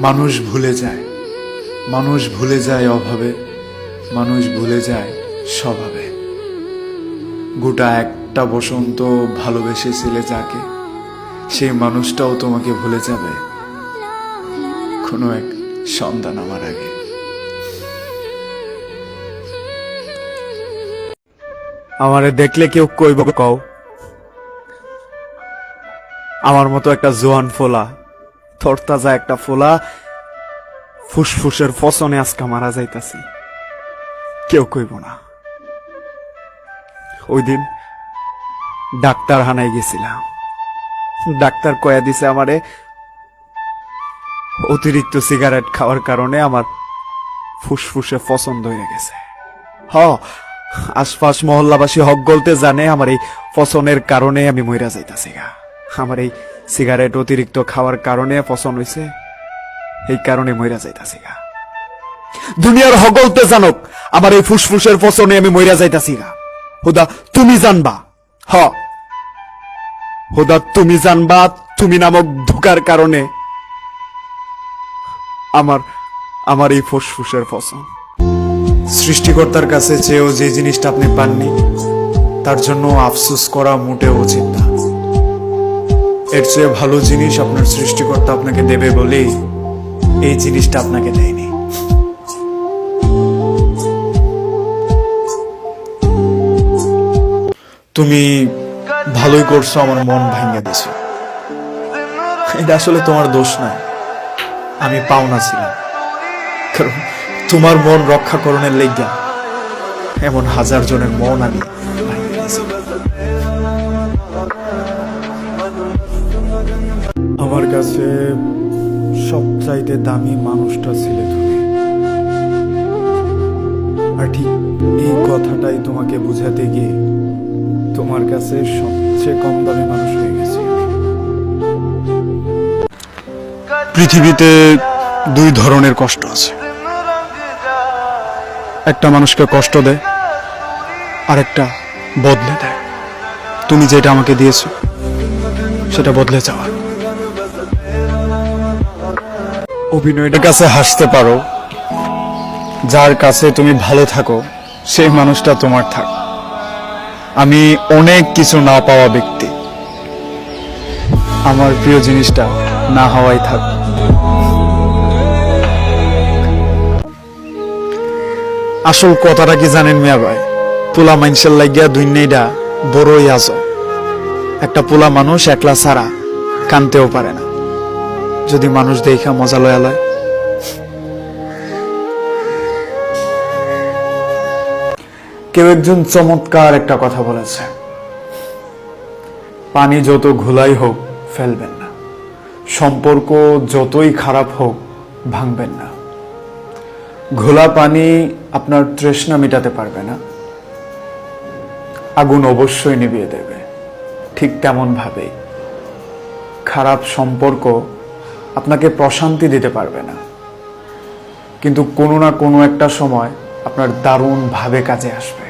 মানুষ ভুলে যায়, মানুষ ভুলে যায় অভাবে, মানুষ ভুলে যায় স্বভাবে। গোটা একটা বসন্ত ভালোবেসেছিলে যাকে, সেই মানুষটাও তোমাকে ভুলে যাবে কোনো এক সন্ধ্যা নামার আগে। আমারে দেখলে কেউ কইব কও, আমার মতো একটা জোয়ান ফোলা, তরতাজা একটা ফোলা, ফুসফুসের ফসনে আজকা মারা যাইতাছি, কেউ কইব না। ওই দিন ডাক্তার হানায় গেছিলাম, ডাক্তার কয়া দিছে আমারে অতিরিক্ত সিগারেট খাওয়ার কারণে আমার ফুসফুসে ফসন ধরে গেছে। আশপাশ মহল্লাবাসী হক গলতে জানে আমার এই ফসনের কারণে আমি মইরা যাইতাছি গা। আমার এই সিগারেট অতিরিক্ত খাওয়ার কারণে ফসন হইছে, এই কারণে মইরা যাইতাছি গা। দুনিয়ার হগলতে জানক আমার এই ফুসফুসের ফসনে আমি মইরা যাইতাছি গা। হুদা তুমি জানবা, হুদা তুমি জানবা, তুমি নামক ধোকার কারণে আমার এই ফুসফুসের ফসন। সৃষ্টিকর্তার কাছে চেয়েও যে জিনিসটা আপনি পাননি, তার জন্য আফসোস করা মোটেও উচিত না। এর চেয়ে ভালো জিনিস আপনার সৃষ্টিকর্তা আপনাকে দেবে বলেই এই জিনিসটা আপনাকে দেয়নি। তুমি ভালোই করছো আমার মন ভাঙিয়ে দিছো। এটা আসলে তোমার দোষ নয়, আমি পাওনা ছিলাম। কারণ তোমার মন রক্ষা করণের লেগা এমন হাজার জনের মন আমি ভাঙিয়ে দিয়েছি। আমার কাছে সবচাইতে দামি মানুষটা ছিলে তুমি, আর ঠিক এই কথাটাই তোমাকে বুঝাতে গিয়ে তোমার কাছে সবচেয়ে কম দামি মানুষ হয়ে গেছে। পৃথিবীতে দুই ধরনের কষ্ট আছে, একটা মানুষকে কষ্ট দেয় আর একটা বদলে দেয়। তুমি যেটা আমাকে দিয়েছো সেটা বদলে যাওয়া। অভিনয়টার কাছে হাসতে পারো, যার কাছে তুমি ভালো থাকো সেই মানুষটা তোমার থাক। আমি অনেক কিছু না পাওয়া ব্যক্তি, আমার প্রিয় জিনিসটা না হওয়াই থাক। আসল কথাটা কি জানেন মিয়া ভাই, পোলা মানুষের লাগিয়া দুনিয়াটা বড়ই আজব। একটা পোলা মানুষ একলা ছাড়া কানতেও পারে না, যদি মানুষ দেখা মজা লয়া লয়। কেউ একজন চমৎকার একটা কথা বলেছে, পানি যত ঘোলাই হোক ফেলবেন না, সম্পর্ক যতই খারাপ হোক ভাঙবেন না। ঘোলা পানি আপনার তৃষ্ণা মেটাতে পারবে না, আগুন অবশ্যই নিভিয়ে দেবে। ঠিক তেমন ভাবেই খারাপ সম্পর্ক আপনাকে প্রশান্তি দিতে পারবে না, কিন্তু কোনো না কোনো একটা সময় আপনার দারুণ ভাবে কাজে আসবে।